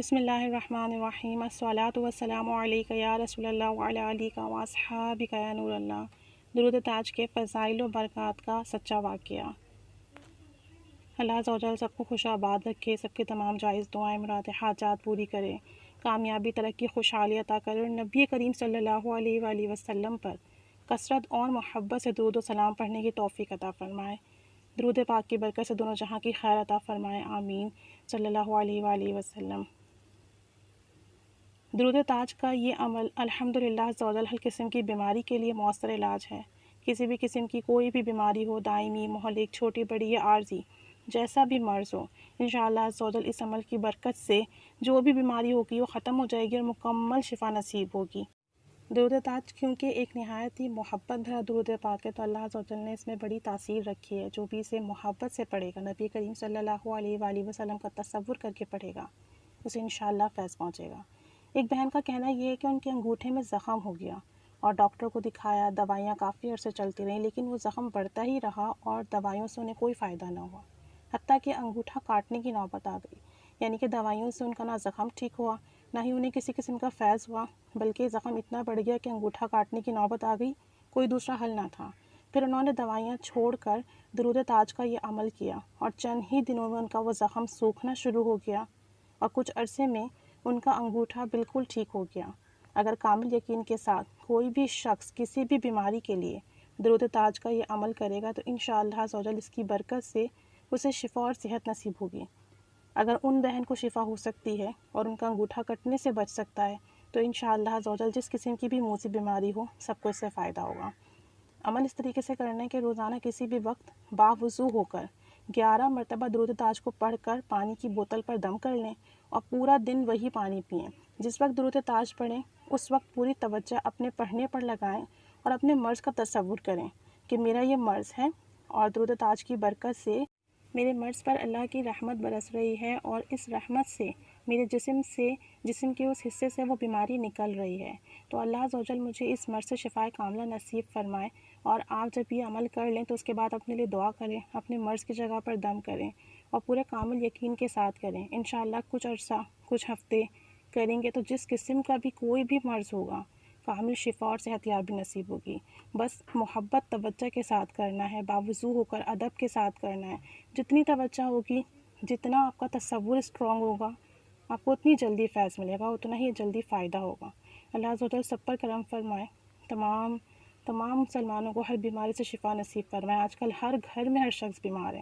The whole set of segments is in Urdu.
بسم اللہ الرحمن الرحیم، الصلاۃ والسلام علیک یا رسول اللہ وعلی آلک و اصحابک یا نور اللہ۔ درود تاج کے فضائل و برکات کا سچا واقعہ۔ اللہ عزوجل سب کو خوش آباد رکھے، سب کے تمام جائز دعائیں مراد حاجات پوری کرے، کامیابی ترقی خوشحالی عطا کرے، اور نبی کریم صلی اللہ علیہ وآلہ وسلم پر کثرت اور محبت سے درود و سلام پڑھنے کی توفیق عطا فرمائے۔ درود پاک کی برکت سے دونوں جہاں کی خیر عطا فرمائے، آمین صلی اللہ علیہ وآلہ وسلم۔ درود تاج کا یہ عمل الحمدللہ عزوجل ہر قسم کی بیماری کے لیے مؤثر علاج ہے۔ کسی بھی قسم کی کوئی بھی بیماری ہو، دائمی، مہلک، چھوٹی بڑی یا عارضی، جیسا بھی مرض ہو، انشاءاللہ عزوجل اس عمل کی برکت سے جو بھی بیماری ہوگی وہ ختم ہو جائے گی اور مکمل شفا نصیب ہوگی۔ درود تاج کیونکہ ایک نہایت ہی محبت بھرا درود پاک ہے، تو اللہ عزوجل نے اس میں بڑی تاثیر رکھی ہے۔ جو بھی اسے محبت سے پڑھے گا، نبی کریم صلی اللہ علیہ وآلہ وسلم کا تصور کر کے پڑھے گا، اسے انشاءاللہ فیض پہنچے گا۔ ایک بہن کا کہنا یہ ہے کہ ان کے انگوٹھے میں زخم ہو گیا اور ڈاکٹر کو دکھایا، دوائیاں کافی عرصے چلتی رہیں، لیکن وہ زخم بڑھتا ہی رہا اور دوائیوں سے انہیں کوئی فائدہ نہ ہوا، حتیٰ کہ انگوٹھا کاٹنے کی نوبت آ گئی۔ یعنی کہ دوائیوں سے ان کا نہ زخم ٹھیک ہوا، نہ ہی انہیں کسی قسم کا فیض ہوا، بلکہ زخم اتنا بڑھ گیا کہ انگوٹھا کاٹنے کی نوبت آ گئی، کوئی دوسرا حل نہ تھا۔ پھر انہوں نے دوائیاں چھوڑ کر درود تاج کا یہ عمل کیا، اور چند ہی دنوں میں ان کا وہ زخم سوکھنا شروع ہو گیا اور کچھ عرصے میں ان کا انگوٹھا بالکل ٹھیک ہو گیا۔ اگر کامل یقین کے ساتھ کوئی بھی شخص کسی بھی بیماری کے لیے درود تاج کا یہ عمل کرے گا، تو انشاءاللہ عزوجل اس کی برکت سے اسے شفا اور صحت نصیب ہوگی۔ اگر ان بہن کو شفا ہو سکتی ہے اور ان کا انگوٹھا کٹنے سے بچ سکتا ہے، تو انشاءاللہ عزوجل جس قسم کی بھی موذی بیماری ہو، سب کو اس سے فائدہ ہوگا۔ عمل اس طریقے سے کرنا ہے کہ روزانہ کسی بھی وقت باوضو ہو کر 11 مرتبہ درود تاج کو پڑھ کر پانی کی بوتل پر دم کر لیں اور پورا دن وہی پانی پئیں۔ جس وقت درود تاج پڑھیں اس وقت پوری توجہ اپنے پڑھنے پر لگائیں اور اپنے مرض کا تصور کریں کہ میرا یہ مرض ہے، اور درود تاج کی برکت سے میرے مرض پر اللہ کی رحمت برس رہی ہے، اور اس رحمت سے میرے جسم کے اس حصے سے وہ بیماری نکل رہی ہے۔ تو اللہ عزوجل مجھے اس مرض سے شفاء کاملہ نصیب فرمائے۔ اور آپ جب یہ عمل کر لیں تو اس کے بعد اپنے لیے دعا کریں، اپنے مرض کی جگہ پر دم کریں اور پورے کامل یقین کے ساتھ کریں۔ انشاءاللہ کچھ عرصہ، کچھ ہفتے کریں گے تو جس قسم کا بھی کوئی بھی مرض ہوگا، کامل شفا اور صحت یابی نصیب ہوگی۔ بس محبت توجہ کے ساتھ کرنا ہے، باوضو ہو کر ادب کے ساتھ کرنا ہے۔ جتنی توجہ ہوگی، جتنا آپ کا تصور اسٹرانگ ہوگا، آپ کو اتنی جلدی فیض ملے گا، اتنا ہی جلدی فائدہ ہوگا۔ اللہ عزوجل سب پر کرم فرمائے، تمام مسلمانوں کو ہر بیماری سے شفا نصیب فرمائے۔ آج کل ہر گھر میں ہر شخص بیمار ہے،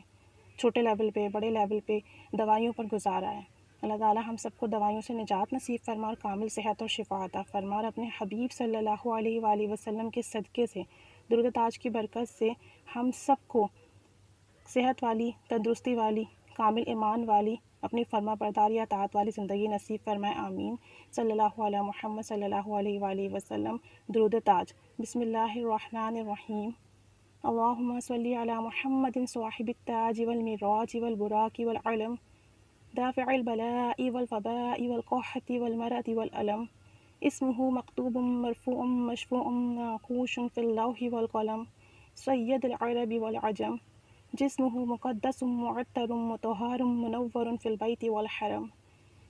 چھوٹے لیول پہ، بڑے لیول پہ دوائیوں پر گزارا ہے۔ اللہ تعالی ہم سب کو دوائیوں سے نجات نصیب فرما اور کامل صحت اور شفا عطا فرما، اور اپنے حبیب صلی اللہ علیہ وآلہ وسلم کے صدقے سے، درود تاج کی برکت سے ہم سب کو صحت والی، تندرستی والی، کامل ایمان والی، اپنی فرما برداری اطاعت والی زندگی نصیب فرمائے، آمین صلی اللہ علیہ محمد صلی اللہ علیہ وآلہ وسلم۔ درود تاج۔ بسم اللہ الرحمن الرحیم۔ اللہم صلی علی محمد صاحب التاج والمراج والبراق والعلم، دافع البلاء والوباء والقحط والمرض والألم، اسمه مكتوب مرفوع مشفوع ناقوش في اللوح والقلم، سید العرب والعجم، جسمه مقدس معطر مطهر منور في البيت والحرم،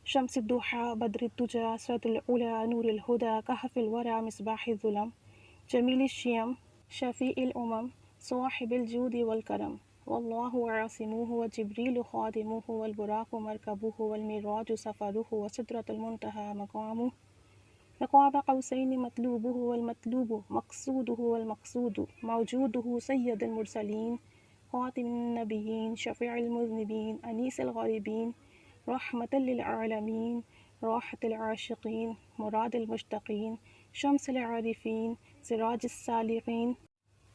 شمس الضحى بدر الدجى سرد العلا نور الهدى كهف الورى مصباح الظلم، جمیل الشیم شفیع الامم صاحب الجود والکرم، واللہ عاصمہ وجبریل خادمہ والبراق مرکبہ والمراج سفرہ وسدرۃ المنتہى مقامہ، قاب قوسین مطلوبہ والمطلوب مقصودہ والمقصود موجودہ، سید المرسلین خاتم النبیین شفیع المذنبین انیس الغریبین، رحمت للعالمین راحت العاشقین مراد المشتاقین، شمس العارفین سراج السالقین،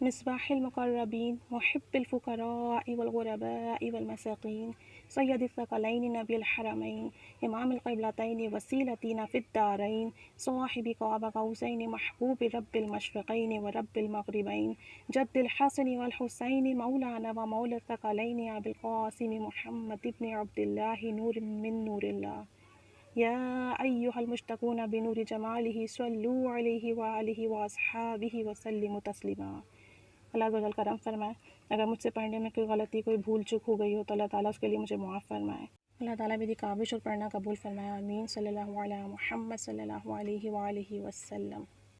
مصباح المقربین محب الفقراء والغرباء والمساکین، سید الثقلین نبی الحرمین امام القبلتین وسیلتنا فی الدارین، صاحب قاب قوسین محبوب رب المشرقین ورب المغربین، جد الحسن والحسین مولانا ومولا الثقلین ابی القاسم محمد بن عبد اللہ نور من نور اللہ، یا ایہا المشتقون بنور جمالہ صلوا علیہ وآلہ واصحابہ وسلموا تسلیما۔ اللہ عزوجل کرم فرمائے، اگر مجھ سے پڑھنے میں کوئی غلطی، کوئی بھول چک ہو گئی ہو تو اللہ تعالیٰ اس کے لیے مجھے معاف فرمائے۔ اللہ تعالیٰ میری کاوش اور پڑھنا قبول فرمائے، آمین۔ صلی اللہ علیہ محمد صلی اللہ علیہ وآلہ وسلم۔